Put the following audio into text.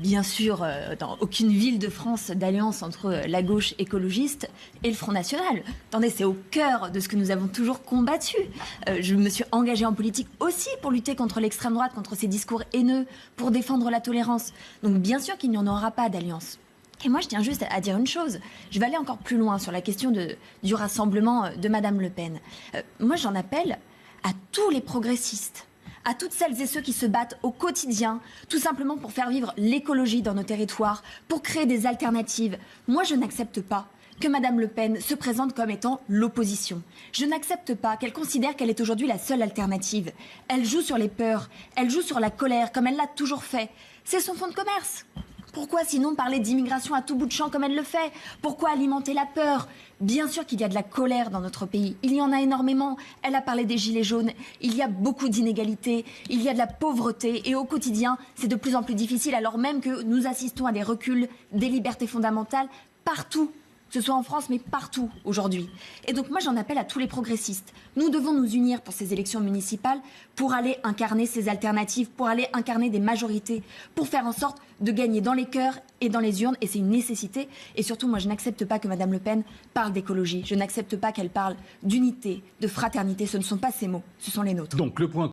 Bien sûr, dans aucune ville de France d'alliance entre la gauche écologiste et le Front National. Attendez, c'est au cœur de ce que nous avons toujours combattu. Je me suis engagée en politique aussi pour lutter contre l'extrême droite, contre ces discours haineux, pour défendre la tolérance. Donc bien sûr qu'il n'y en aura pas d'alliance. Et moi, je tiens juste à dire une chose. Je vais aller encore plus loin sur la question du rassemblement de Madame Le Pen. Moi, j'en appelle à tous les progressistes, à toutes celles et ceux qui se battent au quotidien, tout simplement pour faire vivre l'écologie dans nos territoires, pour créer des alternatives. Moi, je n'accepte pas que Madame Le Pen se présente comme étant l'opposition. Je n'accepte pas qu'elle considère qu'elle est aujourd'hui la seule alternative. Elle joue sur les peurs, elle joue sur la colère, comme elle l'a toujours fait. C'est son fonds de commerce. Pourquoi sinon parler d'immigration à tout bout de champ comme elle le fait? Pourquoi alimenter la peur? Bien sûr qu'il y a de la colère dans notre pays. Il y en a énormément. Elle a parlé des gilets jaunes. Il y a beaucoup d'inégalités. Il y a de la pauvreté. Et au quotidien, c'est de plus en plus difficile alors même que nous assistons à des reculs des libertés fondamentales partout. Que ce soit en France, mais partout aujourd'hui. Et donc moi, j'en appelle à tous les progressistes. Nous devons nous unir pour ces élections municipales, pour aller incarner ces alternatives, pour aller incarner des majorités, pour faire en sorte de gagner dans les cœurs et dans les urnes. Et c'est une nécessité. Et surtout, moi, je n'accepte pas que Madame Le Pen parle d'écologie. Je n'accepte pas qu'elle parle d'unité, de fraternité. Ce ne sont pas ses mots, ce sont les nôtres. Donc le point